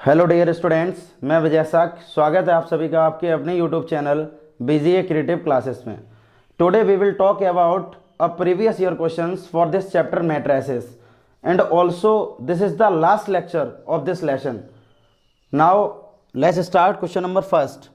Hello dear students, मैं विजय साख। स्वागत है आप सभी का आपके अपने YouTube channel BGA creative classes में। Today we will talk about a previous year questions for this chapter matrices and also this is the last lecture of this lesson. Now let's start question number first.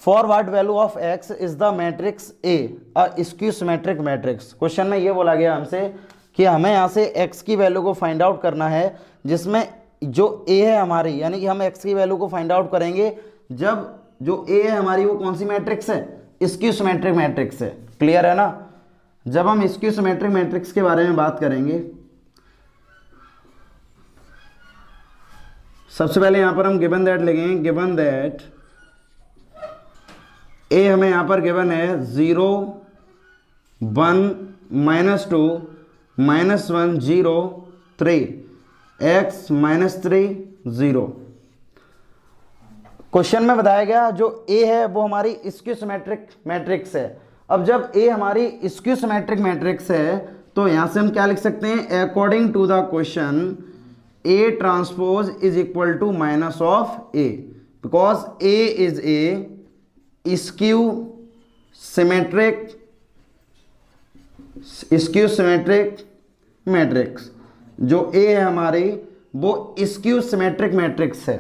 For what value of x is the matrix A a skew symmetric matrix. Question में ये बोला गया हमसे कि हमें यहाँ से x की वैल्यू को फाइंड आउट करना है जिसमें जो ए है हमारी, यानी कि हम एक्स की वैल्यू को फाइंड आउट करेंगे जब जो ए है हमारी वो कौन सी मैट्रिक्स है, स्क्यू सिमेट्रिक मैट्रिक्स है। क्लियर है ना। जब हम स्क्यू सिमेट्रिक मैट्रिक्स के बारे में बात करेंगे, सबसे पहले यहां पर हम गिवन दैट लिखेंगे। गिवन दैट ए हमें यहां पर गिवन है 0 1 -2 -1 0 3 x -3 0। क्वेश्चन में बताया गया जो a है वो हमारी स्क्यू सिमेट्रिक मैट्रिक्स है। अब जब a हमारी स्क्यू सिमेट्रिक मैट्रिक्स है तो यहां से हम क्या लिख सकते हैं, according to the question a transpose is equal to minus of a, because a is a skew symmetric matrix. जो ए है हमारी वो स्क्यू सिमेट्रिक मैट्रिक्स है।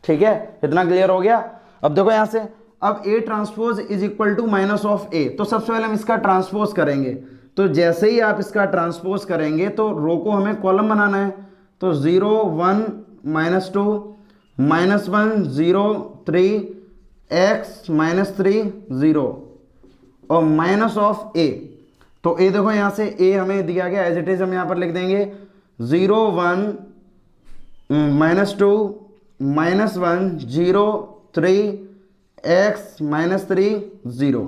ठीक है, इतना क्लियर हो गया। अब देखो यहां से, अब A transpose is equal to minus of A, तो सबसे पहले हम इसका ट्रांसपोज करेंगे। तो जैसे ही आप इसका ट्रांसपोज करेंगे तो रो को हमें कॉलम बनाना है। तो 0 1 -2 -1 0 3 x -3 0 और माइनस ऑफ ए। तो ए देखो यहां से ए हमें दिया गया एज इट इज, हम यहां पर लिख देंगे 0 1 -2 -1 0 3 x -3 0।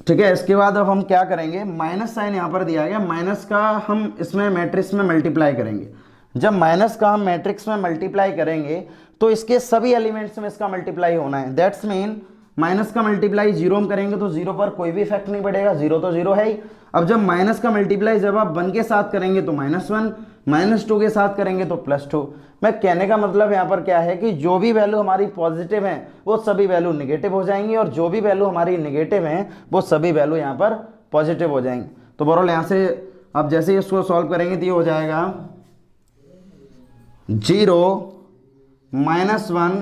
ठीक है, इसके बाद अब हम क्या करेंगे, माइनस साइन यहां पर दिया गया, माइनस का हम इसमें मैट्रिक्स में मल्टीप्लाई करेंगे। जब माइनस का हम मैट्रिक्स में मल्टीप्लाई करेंगे तो इसके सभी एलिमेंट्स में इसका मल्टीप्लाई होना है। दैट्स मीन माइनस का मल्टीप्लाई 0 हम करेंगे तो 0 पर कोई भी इफेक्ट नहीं पड़ेगा, 0 तो 0 है ही। अब जब माइनस का मल्टीप्लाई जब आप 1 के साथ करेंगे तो -1, -2 के साथ करेंगे तो +2। मैं कहने का मतलब यहाँ पर क्या है कि जो भी वैल्यू हमारी पॉजिटिव है वो सभी वैल्यू निगेटिव हो जाएंगी और जो भी वैल्यू हमारी निगेटिव है वो सभी वैल्यू यहाँ पर पॉजिटिव हो जाएंगी। तो बहरहाल यहाँ से अब जैसे इसको सॉल्व करेंगे तो ये हो जाएगा 0 -1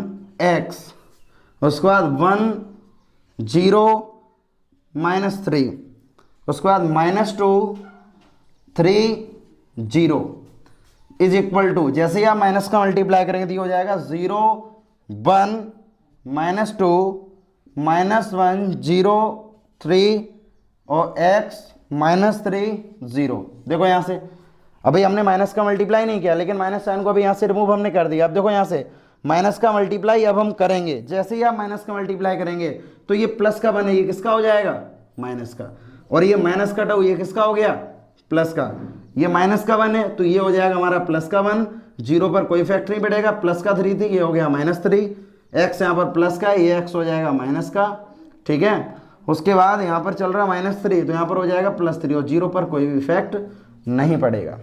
x, उसके बाद 1 0 -3, उसके बाद -2 3 0 इज इक्वल टू, जैसे ही आप माइनस का मल्टीप्लाई करेंगे तो ये हो जाएगा 0 1 -2 -1 0 3 और x -3 0। देखो यहाँ से अभी हमने माइनस का मल्टीप्लाई नहीं किया लेकिन माइनस साइन को अभी यहाँ से रिमूव हमने कर दिया। अब देखो यहाँ से माइनस का मल्टीप्लाई अब हम करेंगे, जैसे ही आप माइनस का मल्टीप्लाई करेंगे तो ये प्लस का बने, ये किसका हो जाएगा, माइनस का, और ये माइनस का टू ये किसका हो गया, प्लस का। ये माइनस का 1 है तो ये हो जाएगा हमारा प्लस का 1, 0 पर कोई इफेक्ट नहीं पड़ेगा, प्लस का 3 थी ये हो गया -3, x यहाँ पर प्लस का, ये x हो जाएगा माइनस का। ठीक है, उसके बाद यहाँ पर चल रहा -3 तो यहाँ पर हो जाएगा +3 और 0 पर कोई भी इफेक्ट नहीं पड़ेगा।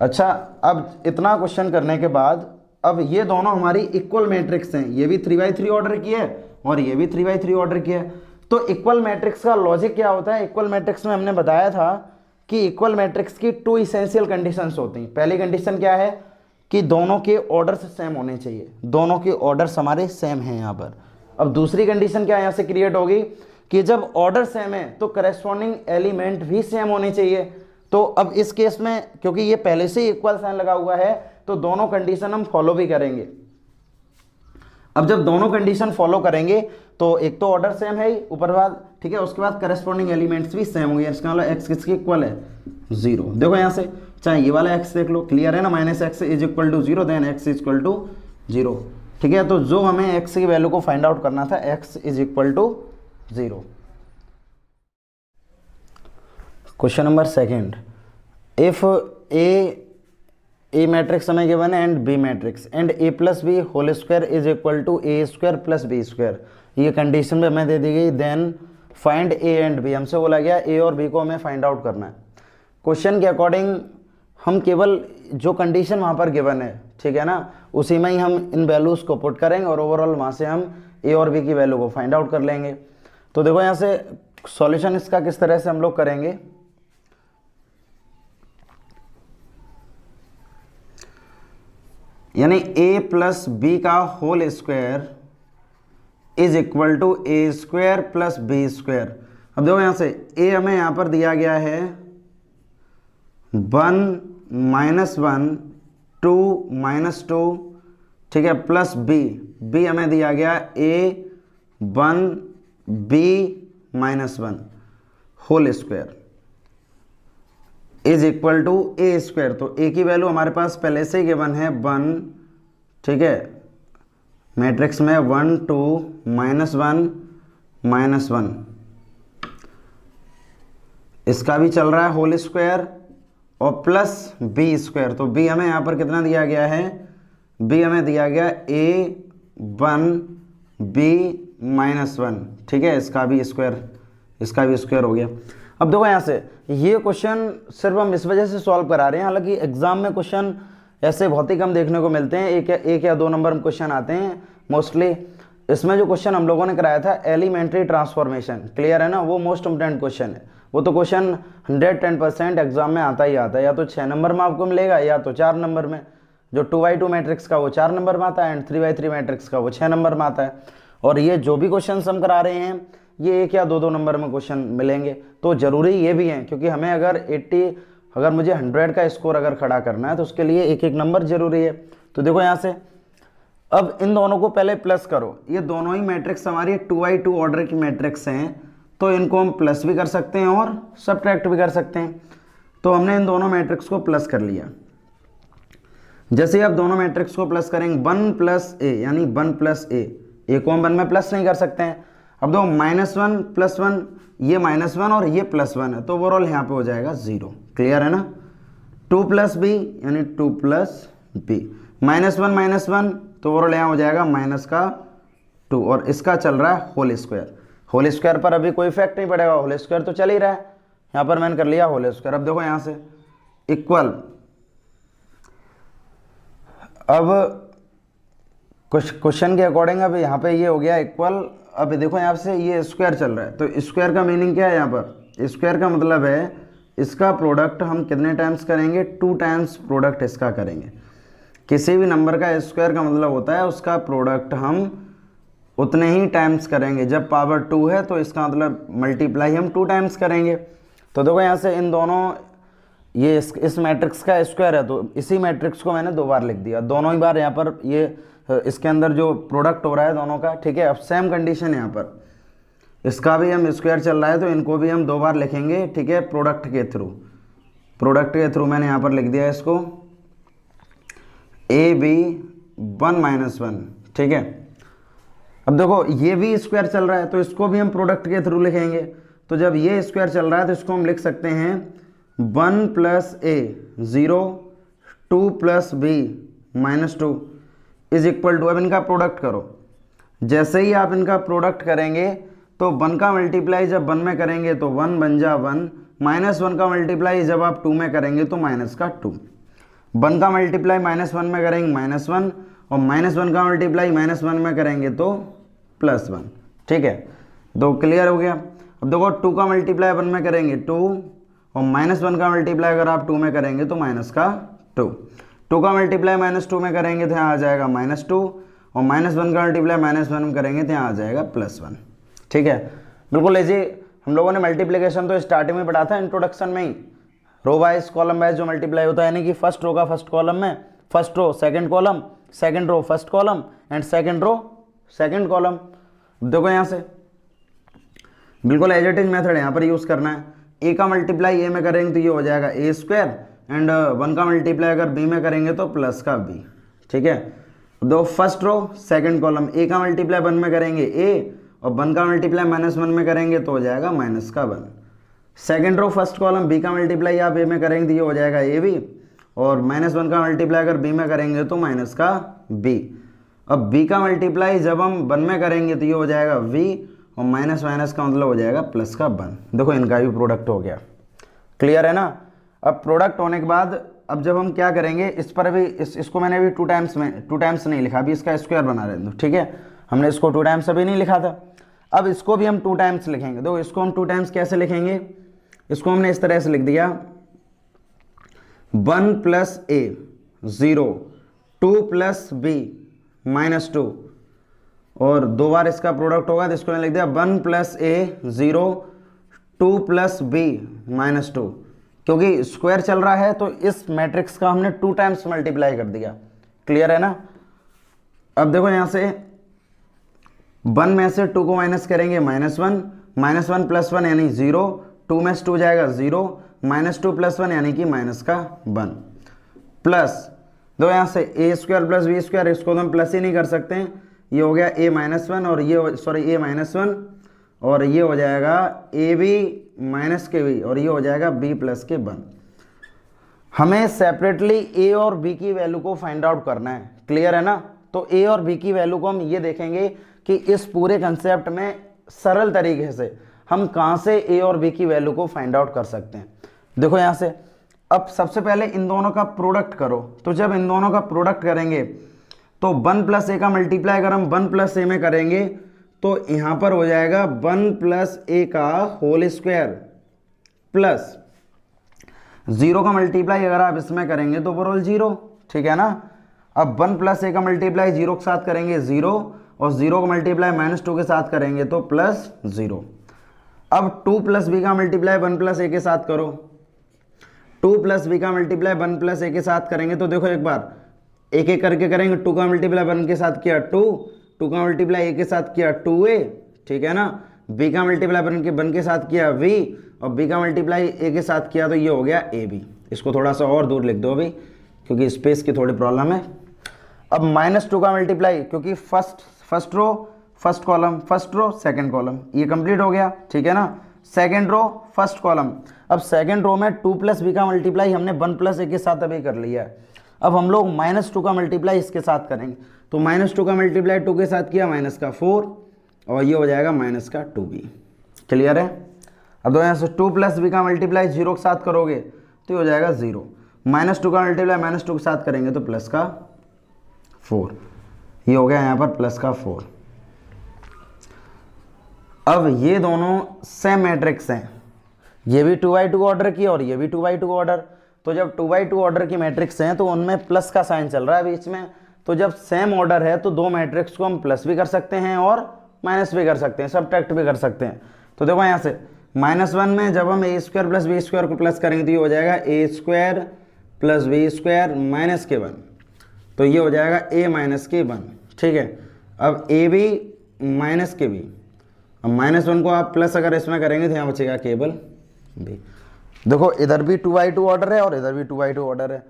अच्छा, अब इतना क्वेश्चन करने के बाद अब ये दोनों हमारी इक्वल मैट्रिक्स हैं, ये भी 3×3 ऑर्डर की है और ये भी 3×3 ऑर्डर की है। तो इक्वल मैट्रिक्स का लॉजिक क्या होता है, इक्वल मैट्रिक्स में हमने बताया था कि इक्वल मैट्रिक्स की 2 इसेंशियल कंडीशंस होती हैं। पहली कंडीशन क्या है कि दोनों के ऑर्डर्स सेम होने चाहिए, दोनों के ऑर्डर्स हमारे सेम हैं यहाँ पर। अब दूसरी कंडीशन क्या यहाँ से क्रिएट होगी कि जब ऑर्डर सेम है तो करेस्पॉन्डिंग एलिमेंट भी सेम होने चाहिए। तो अब इस केस में क्योंकि ये पहले से ही इक्वल साइन लगा हुआ है तो दोनों कंडीशन हम फॉलो भी करेंगे। अब जब दोनों कंडीशन फॉलो करेंगे तो एक तो ऑर्डर सेम है ही ऊपर बाद, ठीक है, उसके बाद करस्पॉन्डिंग एलिमेंट्स भी सेम होंगे। इसका मतलब एक्स किसके इक्वल है, 0। देखो यहाँ से चाहे ये वाला एक्स देख लो, क्लियर है ना, -x is equal to 0 then x is equal to 0। ठीक है, तो जो हमें x की वैल्यू को फाइंड आउट करना था, x is equal to 0। Question number second, if A matrix हमें गिवन है and B matrix and a + b whole square is equal to a² + b², ये कंडीशन भी हमें दे दी गई। Then find A and B, हमसे बोला गया ए और बी को हमें फाइंड आउट करना है। क्वेश्चन के अकॉर्डिंग हम केवल जो कंडीशन वहाँ पर गिवन है, ठीक है ना, उसी में ही हम इन वैल्यूज़ को पुट करेंगे और ओवरऑल वहाँ से हम ए और बी की वैल्यू को फाइंड आउट कर लेंगे। तो देखो यहाँ से सॉल्यूशन इसका किस तरह से हम लोग करेंगे। यानी a प्लस बी का whole square is equal to A square plus B square. अब देखो यहाँ से a हमें यहाँ पर दिया गया है 1 -1 2 -2, ठीक है, प्लस b हमें दिया गया a 1 b -1 whole square is equal to A square. तो a की वैल्यू हमारे पास पहले से ही गिवन है 1, ठीक है, मैट्रिक्स में 1 2 -1 -1, इसका भी चल रहा है होल स्क्वायर और प्लस बी स्क्वायर। तो बी हमें यहाँ पर कितना दिया गया है, बी हमें दिया गया a 1 b -1, ठीक है, इसका भी स्क्वायर हो गया। अब देखो यहाँ से ये क्वेश्चन सिर्फ हम इस वजह से सॉल्व करा रहे हैं, हालांकि एग्जाम में क्वेश्चन ऐसे बहुत ही कम देखने को मिलते हैं, एक या दो नंबर में क्वेश्चन आते हैं मोस्टली। इसमें जो क्वेश्चन हम लोगों ने कराया था एलिमेंट्री ट्रांसफॉर्मेशन, क्लियर है ना, वो मोस्ट इंपोर्टेंट क्वेश्चन है। वो तो क्वेश्चन 110% एग्जाम में आता ही आता है, या तो 6 नंबर में आपको मिलेगा या तो 4 नंबर में। जो 2x2 मैट्रिक्स का वो 4 नंबर में आता है एंड 3x3 मैट्रिक्स का वो 6 नंबर में आता है। और ये जो भी क्वेश्चन हम करा रहे हैं ये 1 या 2 नंबर में क्वेश्चन मिलेंगे। तो ज़रूरी ये भी है, क्योंकि हमें अगर मुझे 100 का स्कोर अगर खड़ा करना है तो उसके लिए 1 नंबर जरूरी है। तो देखो यहाँ से अब इन दोनों को पहले प्लस करो, ये दोनों ही मैट्रिक्स हमारी 2x2 ऑर्डर की मैट्रिक्स हैं, तो इनको हम प्लस भी कर सकते हैं और सब्ट्रैक्ट भी कर सकते हैं। तो हमने इन दोनों मैट्रिक्स को प्लस कर लिया। जैसे ही आप दोनों मैट्रिक्स को प्लस करेंगे 1 प्लस ए, यानी 1 प्लस ए को हम 1 में प्लस नहीं कर सकते हैं। अब दो -1 + 1, ये -1 और ये +1 है, तो ओवरऑल यहाँ पे हो जाएगा 0, क्लियर है ना। 2 + b यानी 2 + b, -1 -1, तो ओवरऑल यहाँ हो जाएगा -2, और इसका चल रहा है होल स्क्वायर पर अभी कोई इफेक्ट नहीं पड़ेगा, होल स्क्वायर तो चल ही रहा है, यहाँ पर मैंने कर लिया होल स्क्वायर। अब देखो यहाँ से इक्वल, अब क्वेश्चन के अकॉर्डिंग अब यहाँ पे ये हो गया इक्वल। अब देखो यहाँ से ये स्क्वायर चल रहा है, तो स्क्वायर का मीनिंग क्या है, यहाँ पर स्क्वायर का मतलब है इसका प्रोडक्ट हम कितने टाइम्स करेंगे, 2 टाइम्स प्रोडक्ट इसका करेंगे। किसी भी नंबर का स्क्वायर का मतलब होता है उसका प्रोडक्ट हम उतने ही टाइम्स करेंगे। जब पावर 2 है तो इसका मतलब मल्टीप्लाई हम 2 टाइम्स करेंगे। तो देखो यहाँ से इन दोनों, ये इस मैट्रिक्स का स्क्वायर है, तो इसी मैट्रिक्स को मैंने 2 बार लिख दिया, दोनों ही बार यहाँ पर ये इसके अंदर जो प्रोडक्ट हो रहा है दोनों का, ठीक है। अब सेम कंडीशन यहाँ पर इसका भी हम स्क्वायर चल रहा है, तो इनको भी हम 2 बार लिखेंगे, ठीक है, प्रोडक्ट के थ्रू मैंने यहाँ पर लिख दिया इसको ab 1 - 1, ठीक है। अब देखो ये भी स्क्वायर चल रहा है, तो इसको भी हम प्रोडक्ट के थ्रू लिखेंगे। तो जब ये स्क्वायर चल रहा है तो इसको हम लिख सकते हैं 1 + a 0, 2 + b -2 is equal to, अब इनका प्रोडक्ट करो। जैसे ही आप इनका प्रोडक्ट करेंगे तो 1 का मल्टीप्लाई जब 1 में करेंगे तो 1 बन जा 1, -1 का मल्टीप्लाई जब आप 2 में करेंगे तो -2, 1 का मल्टीप्लाई -1 में करेंगे -1, और -1 का मल्टीप्लाई -1 में करेंगे तो +1, ठीक है। तो क्लियर हो गया। अब देखो 2 का मल्टीप्लाई 1 में करेंगे 2, और -1 का मल्टीप्लाई अगर आप 2 में करेंगे तो -2, 2 का मल्टीप्लाई -2 में करेंगे तो यहाँ आ जाएगा -2, और -1 का मल्टीप्लाई -1 में करेंगे तो यहाँ आ जाएगा +1, ठीक है। बिल्कुल ऐसे हम लोगों ने मल्टीप्लिकेशन तो स्टार्टिंग में पढ़ा था, इंट्रोडक्शन में ही, रो वाइज कॉलम वाइज जो मल्टीप्लाई होता है, यानी कि फर्स्ट रो का फर्स्ट कॉलम में first row second column, second row first column and second row second column. देखो यहाँ से बिल्कुल एज इट इज मेथड यहाँ पर यूज़ करना है। ए का मल्टीप्लाई ए में करेंगे तो ये हो जाएगा a² एंड 1 का मल्टीप्लाई अगर b में करेंगे तो प्लस का b, ठीक है। दो first row second column, a का मल्टीप्लाई 1 में करेंगे a, और 1 का मल्टीप्लाई -1 में करेंगे तो हो जाएगा -1। Second row first column, b का मल्टीप्लाई आप a में करेंगे तो ये हो जाएगा ab, और -1 का मल्टीप्लाई अगर b में करेंगे तो -b। अब b का मल्टीप्लाई जब हम 1 में करेंगे तो ये हो जाएगा v, और माइनस का मतलब हो जाएगा +1। देखो इनका भी प्रोडक्ट हो गया, क्लियर है ना। अब प्रोडक्ट होने के बाद अब जब हम क्या करेंगे, इस पर भी इसको मैंने अभी 2 टाइम्स नहीं लिखा, अभी इसका स्क्वायर बना रहे हैं, ठीक है। हमने इसको 2 टाइम्स अभी नहीं लिखा था, अब इसको भी हम 2 टाइम्स लिखेंगे। तो इसको हम 2 टाइम्स कैसे लिखेंगे, इसको हमने इस तरह से लिख दिया 1 + a 0, 2 + b -2, और 2 बार इसका प्रोडक्ट होगा तो इसको मैंने लिख दिया 1 + a 0, 2 + b -2। क्योंकि स्क्वायर चल रहा है तो इस मैट्रिक्स का हमने 2 टाइम्स मल्टीप्लाई कर दिया। क्लियर है ना। अब देखो यहाँ से 1 में से 2 को माइनस करेंगे -1, -1 + 1 यानी 0, 2 में से 2 जाएगा 0, -2 + 1 यानी कि -1, प्लस दो यहाँ से a² + b², इसको तो हम प्लस ही नहीं कर सकते हैं, ये हो गया a -1 और ये a -1, और ये हो जाएगा ab -kb, और ये हो जाएगा b + k1। हमें सेपरेटली a और b की वैल्यू को फाइंड आउट करना है। क्लियर है ना। तो a और b की वैल्यू को हम ये देखेंगे कि इस पूरे कंसेप्ट में सरल तरीके से हम कहाँ से a और b की वैल्यू को फाइंड आउट कर सकते हैं। देखो यहाँ से, अब सबसे पहले इन दोनों का प्रोडक्ट करो। तो जब इन दोनों का प्रोडक्ट करेंगे तो 1 + a का मल्टीप्लाई अगर हम 1 + a में करेंगे तो यहाँ पर हो जाएगा 1 + a का होल स्क्वायर, प्लस 0 का मल्टीप्लाई अगर आप इसमें करेंगे तो ओवरऑल 0, ठीक है ना। अब 1 + a का मल्टीप्लाई 0 के साथ करेंगे 0, और 0 का मल्टीप्लाई -2 के साथ करेंगे तो +0। अब 2 + b का मल्टीप्लाई 1 + a के साथ करो, 2 + b का मल्टीप्लाई 1 + a के साथ करेंगे तो देखो एक बार एक एक करके करेंगे। 2 का मल्टीप्लाई 1 के साथ किया 2, 2 का मल्टीप्लाई a के साथ किया 2a, ठीक है ना। b का मल्टीप्लाई 1 के साथ किया v, और b का मल्टीप्लाई a के साथ किया तो ये हो गया ab। इसको थोड़ा सा और दूर लिख दो अभी, क्योंकि स्पेस की थोड़ी प्रॉब्लम है। अब -2 का मल्टीप्लाई, क्योंकि first row first column, first row second column, ये कंप्लीट हो गया, ठीक है ना। सेकंड रो फर्स्ट कॉलम, अब सेकंड रो में 2 + b का मल्टीप्लाई हमने 1 + a के साथ अभी कर लिया है। अब हम लोग -2 का मल्टीप्लाई इसके साथ करेंगे, तो -2 का मल्टीप्लाई 2 के साथ किया -4, और ये हो जाएगा -2b। क्लियर है। अब दो यहाँ से 2 + b का मल्टीप्लाई 0 के साथ करोगे तो ये हो जाएगा 0, -2 का मल्टीप्लाई -2 के साथ करेंगे तो +4, ये हो गया यहाँ पर +4। अब ये दोनों सेम मैट्रिक्स हैं, ये भी 2x2 ऑर्डर की और ये भी 2x2 ऑर्डर। तो जब 2x2 ऑर्डर की मैट्रिक्स हैं तो उनमें प्लस का साइन चल रहा है बीच में। तो जब सेम ऑर्डर है तो दो मैट्रिक्स को हम प्लस भी कर सकते हैं और माइनस भी कर सकते हैं, सब्ट्रैक्ट भी कर सकते हैं। तो देखो यहाँ से -1 में जब हम a² + b² को प्लस करेंगे तो ये हो जाएगा a² + b² - k1, तो ये हो जाएगा a - k1, ठीक है। अब ab - kb, अब -1 को आप प्लस अगर इसमें करेंगे तो यहाँ बचेगा केवल b। देखो इधर भी 2x2 ऑर्डर है और इधर भी 2x2 ऑर्डर है,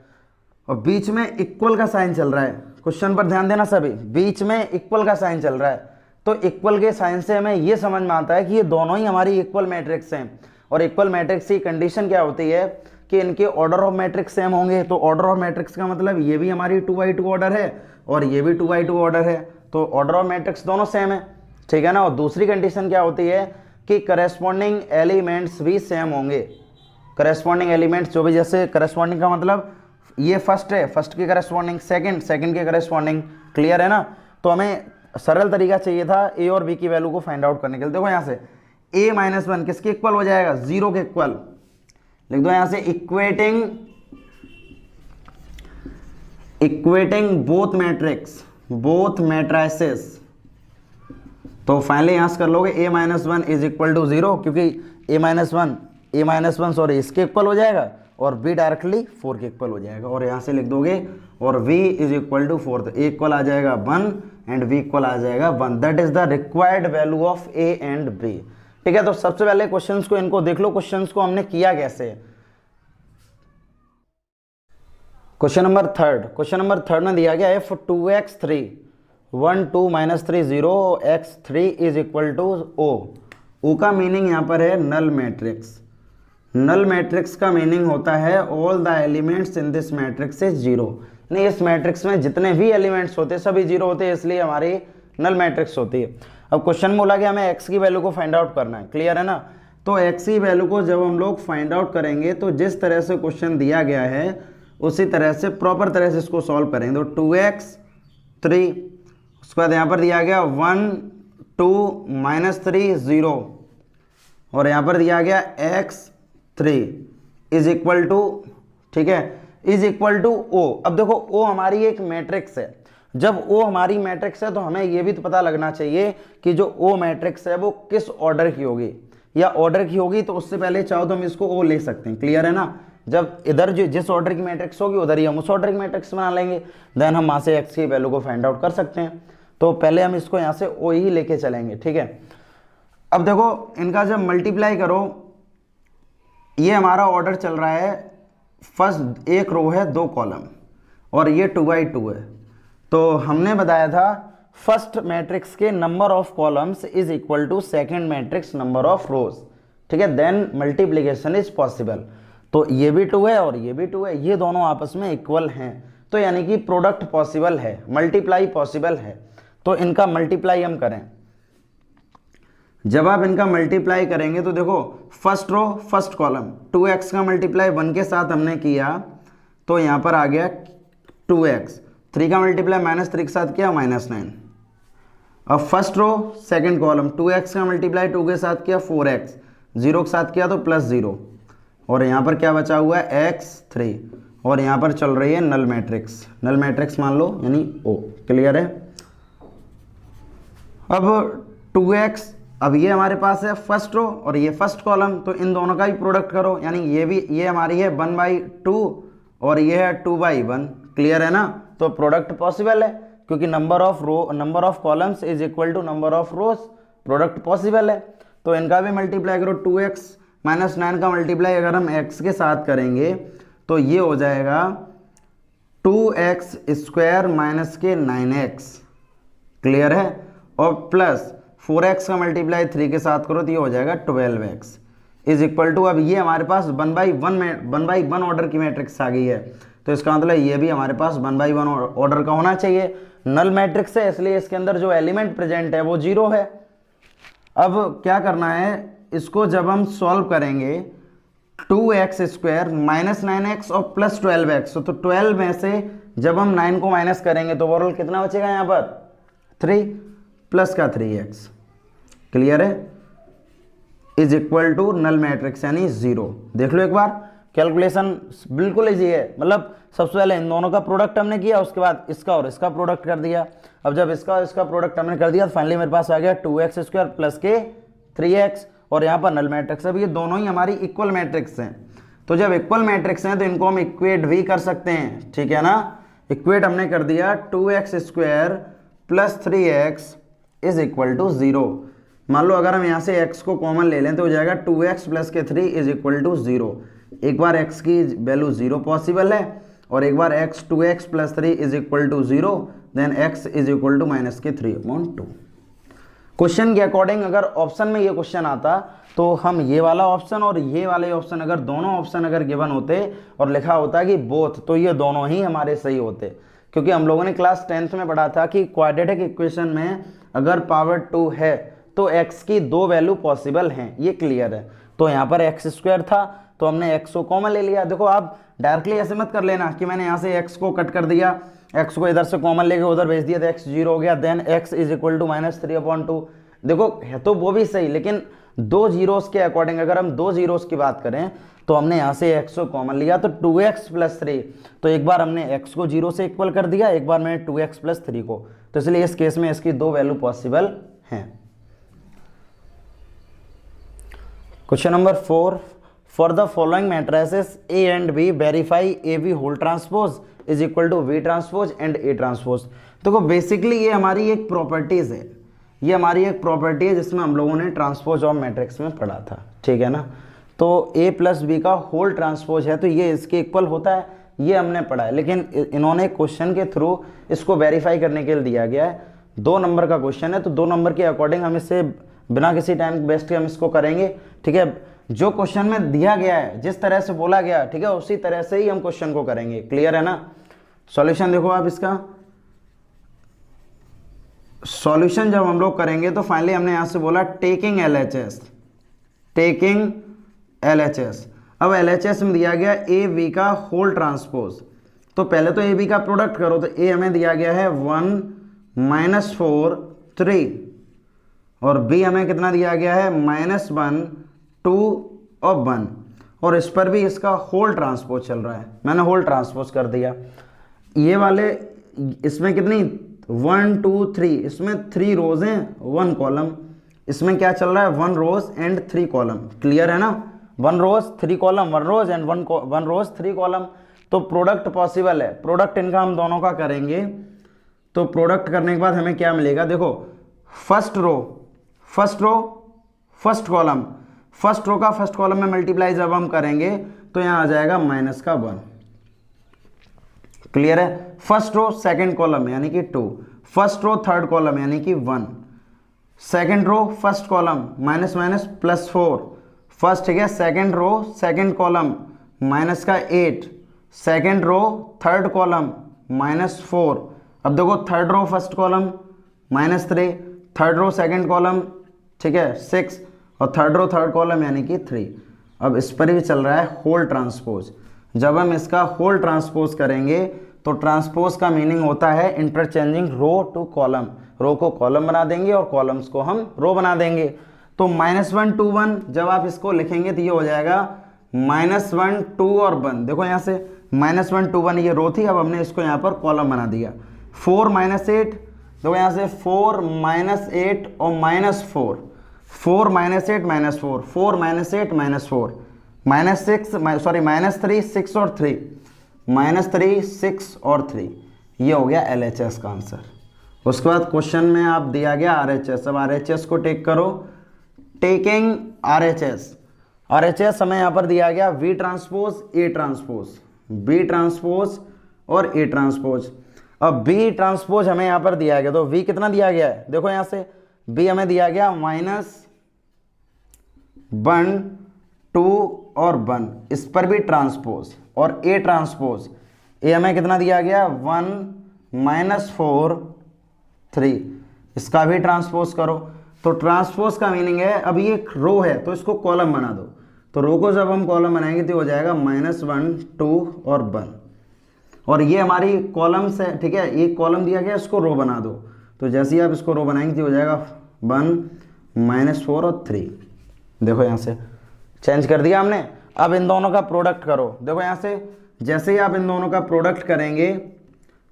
और बीच में इक्वल का साइन चल रहा है। क्वेश्चन पर ध्यान देना सभी, बीच में इक्वल का साइन चल रहा है। तो इक्वल के साइन से हमें ये समझ में आता है कि ये दोनों ही हमारी इक्वल मैट्रिक्स हैं, और इक्वल मैट्रिक्स की कंडीशन क्या होती है कि इनके ऑर्डर ऑफ मैट्रिक्स सेम होंगे। तो ऑर्डर ऑफ मैट्रिक्स का मतलब ये भी हमारी 2x2 ऑर्डर है और ये भी 2x2 ऑर्डर है, तो ऑर्डर ऑफ मैट्रिक्स दोनों सेम है, ठीक है ना। और दूसरी कंडीशन क्या होती है कि करस्पॉन्डिंग एलिमेंट्स भी सेम होंगे। करस्पॉन्डिंग एलिमेंट्स जो भी, जैसे करस्पॉन्डिंग का मतलब ये फर्स्ट है, फर्स्ट के करस्पॉन्डिंग, सेकंड के करस्पॉन्डिंग। क्लियर है ना। तो हमें सरल तरीका चाहिए था a और b की वैल्यू को फाइंड आउट करने के लिए। देखो यहाँ से a - 1 किसके इक्वल हो जाएगा, 0 के इक्वल। लिख दो यहाँ से इक्वेटिंग बोथ मैट्रिसेस। तो फाइनली यहाँ से कर लोगे a - 1 = 0, क्योंकि a - 1 सॉरी इसके इक्वल हो जाएगा और b डायरेक्टली 4 के इक्वल हो जाएगा, और यहाँ से लिख दोगे और v = 4, तो a इक्वल आ जाएगा 1 एंड v इक्वल आ जाएगा 1। That is the required value of a and b। ठीक है, तो सबसे पहले क्वेश्चंस को इनको देख लो, क्वेश्चंस को हमने किया कैसे। क्वेश्चन नंबर थर्ड में दिया गया है for 2x3 1 2 -3 0 x3 = O। O का मीनिंग यहाँ पर है नल मैट्रिक्स। नल मैट्रिक्स का मीनिंग होता है all the elements in this matrix is 0। नहीं, इस मैट्रिक्स में जितने भी एलिमेंट्स होते हैं सभी 0 होते हैं, इसलिए हमारी नल मैट्रिक्स होती है। अब क्वेश्चन में बोला कि हमें x की वैल्यू को फाइंड आउट करना है। क्लियर है ना। तो x की वैल्यू को जब हम लोग फाइंड आउट करेंगे तो जिस तरह से क्वेश्चन दिया गया है उसी तरह से प्रॉपर तरह से इसको सॉल्व करेंगे। तो 2x 3, उसके बाद यहाँ पर दिया गया 1 2 -3 0, और यहाँ पर दिया गया x 3 इज इक्वल टू, ठीक है, इज इक्वल टू ओ। अब देखो ओ हमारी एक मैट्रिक्स है, जब ओ हमारी मैट्रिक्स है तो हमें ये भी तो पता लगना चाहिए कि जो ओ मैट्रिक्स है वो किस ऑर्डर की होगी या ऑर्डर की होगी। तो उससे पहले चाहो तो हम इसको ओ ले सकते हैं, क्लियर है ना। जब इधर जो जिस ऑर्डर की मैट्रिक्स होगी उधर ही हम उस ऑर्डर की मैट्रिक्स बना लेंगे, देन हम वहाँ से एक्स की वैल्यू को फाइंड आउट कर सकते हैं। तो पहले हम इसको यहाँ से ओ ही लेके चलेंगे, ठीक है। अब देखो इनका जब मल्टीप्लाई करो, ये हमारा ऑर्डर चल रहा है, फर्स्ट एक रो है 2 कॉलम और ये 2x2 है। तो हमने बताया था फर्स्ट मैट्रिक्स के number of columns is equal to second matrix number of rows, ठीक है, देन मल्टीप्लीकेशन इज पॉसिबल। तो ये भी 2 है और ये भी 2 है, ये दोनों आपस में इक्वल हैं, तो यानी कि प्रोडक्ट पॉसिबल है, मल्टीप्लाई पॉसिबल है। तो इनका मल्टीप्लाई हम करें, जब आप इनका मल्टीप्लाई करेंगे तो देखो first row first column 2x का मल्टीप्लाई 1 के साथ हमने किया तो यहाँ पर आ गया 2x, 3 का मल्टीप्लाई -3 के साथ किया -9। अब first row second column 2x का मल्टीप्लाई 2 के साथ किया 4x, 0 के साथ किया तो +0, और यहाँ पर क्या बचा हुआ है x3, और यहाँ पर चल रही है नल मैट्रिक्स, नल मैट्रिक्स मान लो यानी O, क्लियर है। अब 2x, अब ये हमारे पास है फर्स्ट रो और ये फर्स्ट कॉलम, तो इन दोनों का भी प्रोडक्ट करो, यानी ये भी, ये हमारी है 1/2 और ये है 2/1, क्लियर है ना। तो प्रोडक्ट पॉसिबल है क्योंकि number of columns is equal to number of rows, product possible है। तो इनका भी मल्टीप्लाई करो, 2x -9 का मल्टीप्लाई अगर हम x के साथ करेंगे तो ये हो जाएगा 2x स्क्वायर माइनस के 9x, क्लियर है, और प्लस 4x का मल्टीप्लाई 3 के साथ करो तो ये हो जाएगा 12x इज इक्वल टू, अब ये हमारे पास 1/1 ऑर्डर की मैट्रिक्स आ गई है, तो इसका मतलब ये भी हमारे पास 1/1 ऑर्डर का होना चाहिए। नल मैट्रिक्स है इसलिए इसके अंदर जो एलिमेंट प्रेजेंट है वो 0 है। अब क्या करना है, इसको जब हम सॉल्व करेंगे 2x स्क्वायर -9x और +12x, तो 12 में से जब हम 9 को माइनस करेंगे तो ओवरऑल कितना बचेगा यहाँ पर 3 प्लस का 3x, क्लियर है, is equal to null matrix यानी 0। देख लो एक बार, कैलकुलेशन बिल्कुल इजी है। मतलब सबसे पहले इन दोनों का प्रोडक्ट हमने किया, उसके बाद इसका और इसका प्रोडक्ट कर दिया। अब जब इसका और इसका प्रोडक्ट हमने कर दिया तो फाइनली मेरे पास आ गया 2x स्क्वायर प्लस के 3x, और यहाँ पर नल मैट्रिक्स। अब ये दोनों ही हमारी इक्वल मैट्रिक्स हैं, तो जब इक्वल मैट्रिक्स हैं तो इनको हम इक्वेट भी कर सकते हैं, ठीक है ना। इक्वेट हमने कर दिया 2x square plus 3x is equal to 0। मान लो अगर हम यहाँ से x को कॉमन ले लें तो हो जाएगा 2x प्लस के 3 इज इक्वल टू 0। एक बार x की वैल्यू 0 पॉसिबल है और एक बार 2x plus 3 is equal to 0, then x is equal to -3/2। Question के अकॉर्डिंग अगर ऑप्शन में ये क्वेश्चन आता तो हम ये वाला ऑप्शन और ये वाले ऑप्शन, अगर दोनों ऑप्शन अगर गिवन होते और लिखा होता कि बोथ, तो ये दोनों ही हमारे सही होते, क्योंकि हम लोगों ने क्लास 10th में पढ़ा था कि क्वाड्रेटिक इक्वेशन में अगर पावर 2 है तो x की 2 वैल्यू पॉसिबल हैं, ये क्लियर है। तो यहाँ पर x स्क्वायर था तो हमने x को कॉमन ले लिया। देखो आप डायरेक्टली ऐसे मत कर लेना कि मैंने यहाँ से x को कट कर दिया, x को इधर से कॉमन लेके उधर भेज दिया तो x 0 हो गया, then x is equal to -3/2। देखो है तो वो भी सही, लेकिन 2 जीरोस के अकॉर्डिंग अगर हम 2 जीरोस की बात करें तो हमने यहाँ से x को कॉमन लिया तो 2x प्लस 3, तो एक बार हमने x को 0 से इक्वल कर दिया, एक बार मैंने 2x प्लस 3 को, तो इसलिए इस केस में इसकी 2 वैल्यू पॉसिबल हैं। Question number 4, for the following matrices A and B verify AB whole transpose is equal to V transpose and A transpose. देखो बेसिकली ये हमारी एक प्रॉपर्टीज है, ये हमारी एक प्रॉपर्टी है जिसमें हम लोगों ने ट्रांसपोज ऑफ मैट्रिक्स में पढ़ा था, ठीक है ना। तो A प्लस B का होल ट्रांसपोज है तो ये इसके इक्वल होता है, ये हमने पढ़ा है, लेकिन इन्होंने क्वेश्चन के थ्रू इसको वेरीफाई करने के लिए दिया गया है। 2 नंबर का क्वेश्चन है तो 2 नंबर के अकॉर्डिंग हम इसे बिना किसी टाइम वेस्ट के हम इसको करेंगे, ठीक है। जो क्वेश्चन में दिया गया है, जिस तरह से बोला गया, ठीक है, उसी तरह से ही हम क्वेश्चन को करेंगे, क्लियर है ना। सॉल्यूशन देखो आप इसका, सॉल्यूशन जब हम लोग करेंगे तो फाइनली हमने यहां से बोला टेकिंग LHS, टेकिंग LHS। अब LHS में दिया गया AB का होल ट्रांसपोज, तो पहले तो ए बी का प्रोडक्ट करो, तो ए हमें दिया गया है 1 -4 3 और बी हमें कितना दिया गया है -1 2 और 1, और इस पर भी इसका होल ट्रांसपोज चल रहा है, मैंने होल ट्रांसपोज कर दिया। ये वाले इसमें कितनी 1 2 3, इसमें 3 रोज हैं 1 कॉलम, इसमें क्या चल रहा है 1 रोज एंड 3 कॉलम, क्लियर है ना, 1 rows 3 column, 1 rows and 1 rows 3 column. तो प्रोडक्ट पॉसिबल है, प्रोडक्ट इनका हम दोनों का करेंगे। तो प्रोडक्ट करने के बाद हमें क्या मिलेगा, देखो first row first column, first row का फर्स्ट कॉलम में मल्टीप्लाई जब हम करेंगे तो यहाँ आ जाएगा -1, क्लियर है। फर्स्ट रो सेकंड कॉलम यानी कि 2, फर्स्ट रो थर्ड कॉलम यानी कि 1, second row first column minus +4 first, ठीक है, second row second column -8, second row third column -4। अब देखो third row first column -3, third row second column, ठीक है 6, और थर्ड रो थर्ड कॉलम यानी कि 3। अब इस पर भी चल रहा है होल ट्रांसपोज। जब हम इसका होल ट्रांसपोज करेंगे तो ट्रांसपोज का मीनिंग होता है इंटरचेंजिंग रो टू कॉलम, रो को कॉलम बना देंगे और कॉलम्स को हम रो बना देंगे। तो -1 2 1 जब आप इसको लिखेंगे तो ये हो जाएगा -1 2 और 1। देखो यहाँ से -1 2 1 ये रो थी, अब हमने इसको यहाँ पर कॉलम बना दिया। 4 -8, देखो यहाँ से 4 -8 और -4, 4 -8 -4, 4 -8 -4, -3 6 और 3, -3 6 और 3, ये हो गया LHS का आंसर। उसके बाद क्वेश्चन में आप दिया गया RHS। अब RHS को टेक करो, टेकिंग RHS हमें यहाँ पर दिया गया V transpose A transpose, B transpose और A ट्रांसपोज। अब B ट्रांसपोज हमें यहाँ पर दिया गया, तो V कितना दिया गया है, देखो यहाँ से B हमें दिया गया -1 2 और 1, इस पर भी ट्रांसपोज, और A ट्रांसपोज A हमें कितना दिया गया 1 -4 3, इसका भी ट्रांसपोज करो। तो ट्रांसपोज का मीनिंग है, अब ये रो है तो इसको कॉलम बना दो, तो रो को जब हम कॉलम बनाएंगे तो हो जाएगा -1 2 और 1, और ये हमारी कॉलम्स है, ठीक है, एक कॉलम दिया गया इसको रो बना दो। तो जैसे ही आप इसको रो बनाएंगे तो हो जाएगा 1 -4 और 3। देखो यहाँ से चेंज कर दिया हमने। अब इन दोनों का प्रोडक्ट करो, देखो यहाँ से जैसे ही आप इन दोनों का प्रोडक्ट करेंगे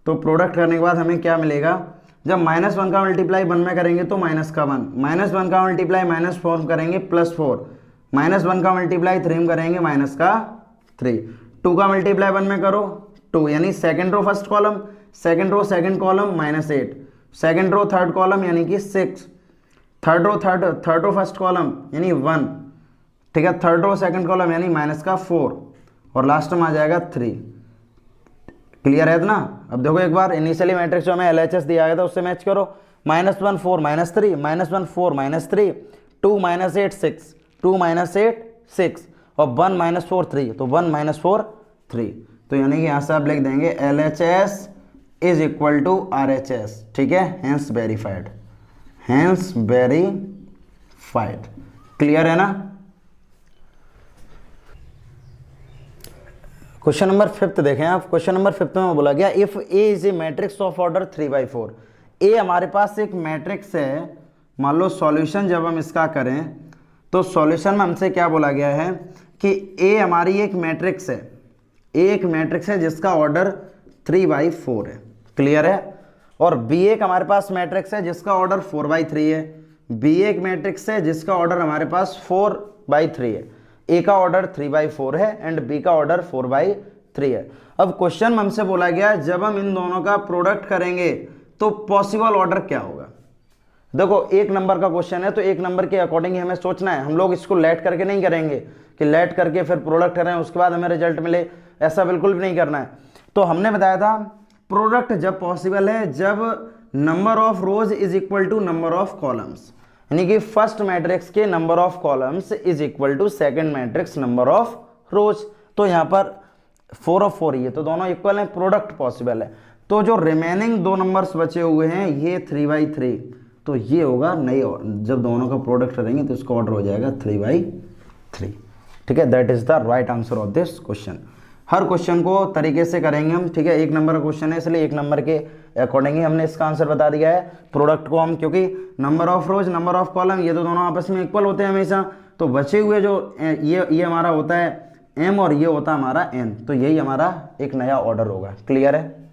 तो प्रोडक्ट करने के बाद हमें क्या मिलेगा, जब -1 का मल्टीप्लाई 1 में करेंगे तो -1, -1 का मल्टीप्लाई -4 करेंगे +4, -1 का मल्टीप्लाई 3 में करेंगे -3, 2 का मल्टीप्लाई 1 में करो 2, यानी second row first column, second row second column -8, second row third column यानी कि 6, थर्ड रो फर्स्ट कॉलम यानी 1, ठीक है, थर्ड रो सेकंड कॉलम यानी -4, और लास्ट में आ जाएगा 3। क्लियर है ना। अब देखो एक बार इनिशियली मैट्रिक्स जो हमें LHS दिया गया था उससे मैच करो, -1 4 -3, -1 4 -3, 2 -8 6, 2 -8 6 और 1 -4 3, तो 1 -4 3। तो यानी कि यहाँ से आप लिख देंगे LHS is equal to RHS, ठीक है, हेंस वेरीफाइड, क्लियर है ना। क्वेश्चन नंबर 5 देखें आप। क्वेश्चन नंबर 5 में बोला गया if A is a matrix of order 3/4, ए हमारे पास एक मैट्रिक्स है, मान लो सॉल्यूशन जब हम इसका करें तो सॉल्यूशन में हमसे क्या बोला गया है कि ए हमारी एक मैट्रिक्स है, एक मैट्रिक्स है जिसका ऑर्डर 3/4 है, क्लियर है, और बी एक हमारे पास मैट्रिक्स है जिसका ऑर्डर 4/3 है, बी एक मैट्रिक्स है जिसका ऑर्डर हमारे पास 4/3 है, ए का ऑर्डर 3/4 है एंड बी का ऑर्डर 4/3 है। अब क्वेश्चन में हमसे बोला गया जब हम इन दोनों का प्रोडक्ट करेंगे तो पॉसिबल ऑर्डर क्या होगा। देखो एक नंबर का क्वेश्चन है तो एक नंबर के अकॉर्डिंग ही हमें सोचना है, हम लोग इसको लेट करके नहीं करेंगे कि लेट करके फिर प्रोडक्ट करें उसके बाद हमें रिजल्ट मिले, ऐसा बिल्कुल भी नहीं करना है। तो हमने बताया था प्रोडक्ट जब पॉसिबल है जब number of rows is equal to number of columns, यानी कि फर्स्ट मैट्रिक्स के number of columns is equal to second matrix number of rows. तो यहाँ पर 4 और 4 ये तो दोनों इक्वल हैं, प्रोडक्ट पॉसिबल है। तो जो रिमेनिंग 2 नंबर्स बचे हुए हैं ये 3/3, तो ये होगा नहीं, जब दोनों का प्रोडक्ट करेंगे तो इसका ऑर्डर हो जाएगा 3/3, ठीक है, that is the right answer of this question. Her question को तरीके से करेंगे हम, ठीक है। 1 नंबर का क्वेश्चन है इसलिए 1 नंबर के अकॉर्डिंग ही हमने इसका आंसर बता दिया है। प्रोडक्ट को हम, क्योंकि number of rose number of column ये तो दोनों आपस में इक्वल होते हैं हमेशा, तो बचे हुए जो ये हमारा होता है m और ये होता है हमारा n, तो यही हमारा एक नया ऑर्डर होगा। क्लियर है।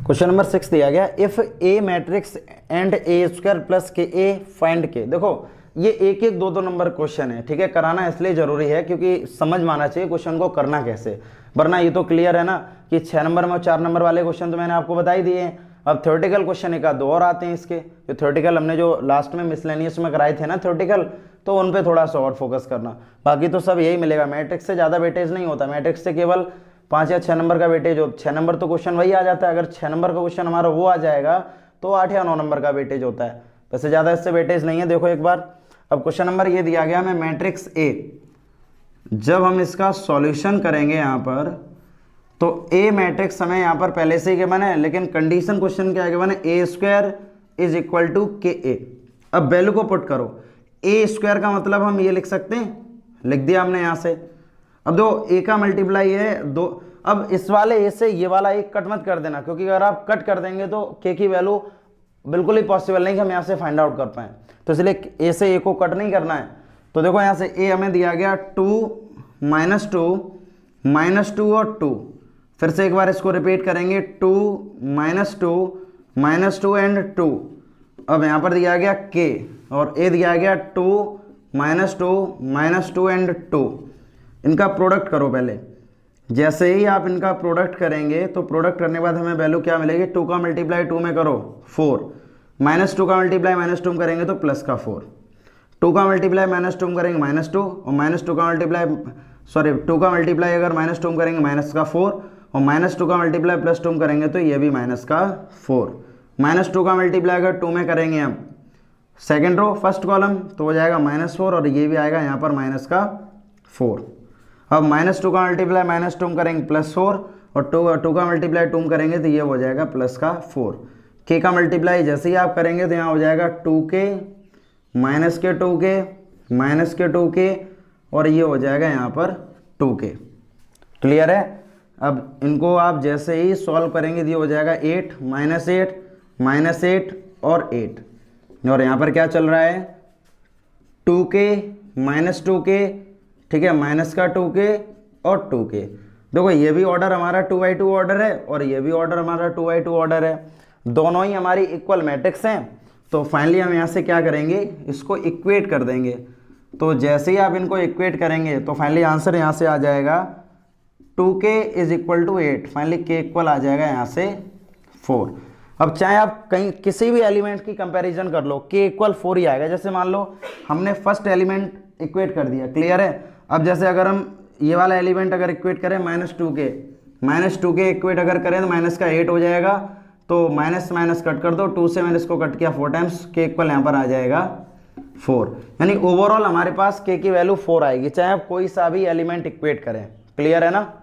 क्वेश्चन नंबर 6 दिया गया, if A matrix and A square plus के ए फाइंड के। देखो ये एक एक दो नंबर क्वेश्चन है, ठीक है। कराना इसलिए जरूरी है क्योंकि समझ में आना चाहिए क्वेश्चन को करना कैसे, वरना ये तो क्लियर है ना कि 6 नंबर में और 4 नंबर वाले क्वेश्चन तो मैंने आपको बता ही दिए हैं। अब थ्योरेटिकल क्वेश्चन एक दो और आते हैं इसके, जो थ्योरेटिकल हमने जो लास्ट में मिसलेनियस में कराए थे ना थ्योरेटिकल, तो उन पे थोड़ा सा और फोकस करना। बाकी तो सब यही मिलेगा, मैट्रिक्स से ज़्यादा वेटेज नहीं होता, मैट्रिक्स से केवल 5 या 6 नंबर का वेटेज हो। 6 नंबर तो क्वेश्चन वही आ जाता है, अगर 6 नंबर का क्वेश्चन हमारा वो आ जाएगा तो 8 या 9 नंबर का वेटेज होता है, वैसे ज़्यादा इससे वेटेज नहीं है। देखो एक बार, अब क्वेश्चन नंबर ये दिया गया हमें मैट्रिक्स ए, जब हम इसका सॉल्यूशन करेंगे यहाँ पर तो ए मैट्रिक्स हमें यहाँ पर पहले से ही गिवन है, लेकिन कंडीशन क्वेश्चन क्या गिवन है, ए स्क्वायर इज इक्वल टू के ए। अब वैल्यू को पुट करो, ए स्क्वायर का मतलब हम ये लिख सकते हैं, लिख दिया हमने यहाँ से। अब दो ए का मल्टीप्लाई है 2, अब इस वाले ए से ये वाला एक कट मत कर देना, क्योंकि अगर आप कट कर देंगे तो के की वैल्यू बिल्कुल ही पॉसिबल नहीं कि हम यहाँ से फाइंड आउट कर पाएँ, तो इसलिए ए से ए को कट नहीं करना है। तो देखो यहाँ से ए हमें दिया गया 2 -2 और 2, फिर से एक बार इसको रिपीट करेंगे 2 -2 एंड 2। अब यहाँ पर दिया गया k और a दिया गया 2 -2 एंड 2। इनका प्रोडक्ट करो पहले, जैसे ही आप इनका प्रोडक्ट करेंगे तो प्रोडक्ट करने के बाद हमें वैल्यू क्या मिलेगी, 2 का मल्टीप्लाई 2 में करो 4, -2 का मल्टीप्लाई -2 में करेंगे तो प्लस का 4, 2 का मल्टीप्लाई -2 में करेंगे -2 और -2 का मल्टीप्लाई 2 का मल्टीप्लाई अगर -2 में करेंगे माइनस का 4 और -2 का मल्टीप्लाई +2 में करेंगे तो ये भी माइनस का 4। -2 का मल्टीप्लाई अगर 2 में करेंगे हम सेकेंड रो फर्स्ट कॉलम तो हो जाएगा -4 और ये भी आएगा यहाँ पर माइनस का 4। अब -2 का मल्टीप्लाई -2 में करेंगे +4 और 2 का मल्टीप्लाई 2 में करेंगे तो ये हो जाएगा प्लस का 4। के का मल्टीप्लाई जैसे ही आप करेंगे तो यहाँ हो जाएगा 2k -2k और ये हो जाएगा यहाँ पर 2k। क्लियर है। अब इनको आप जैसे ही सॉल्व करेंगे तो ये हो जाएगा 8 -8 और 8, और यहाँ पर क्या चल रहा है 2k -2k, ठीक है, माइनस का 2k और 2k। देखो ये भी ऑर्डर हमारा 2×2 ऑर्डर है और ये भी ऑर्डर हमारा 2×2 ऑर्डर है, दोनों ही हमारी इक्वल मैट्रिक्स हैं। तो फाइनली हम यहाँ से क्या करेंगे, इसको इक्वेट कर देंगे। तो जैसे ही आप इनको इक्वेट करेंगे तो फाइनली आंसर यहाँ से आ जाएगा 2k is equal to 8, finally k equal आ जाएगा यहाँ से 4। अब चाहे आप कहीं किसी भी एलिमेंट की कंपैरिजन कर लो, k इक्वल 4 ही आएगा। जैसे मान लो हमने फर्स्ट एलिमेंट इक्वेट कर दिया, क्लियर है। अब जैसे अगर हम ये वाला एलिमेंट अगर इक्वेट करें -2k इक्वेट अगर करें तो माइनस का 8 हो जाएगा, तो माइनस माइनस कट कर दो, 2 से मैंने इसको कट किया 4 टाइम्स, k इक्वल यहाँ पर आ जाएगा 4। यानी ओवरऑल हमारे पास k की वैल्यू 4 आएगी, चाहे आप कोई सा भी एलिमेंट इक्वेट करें। क्लियर है ना।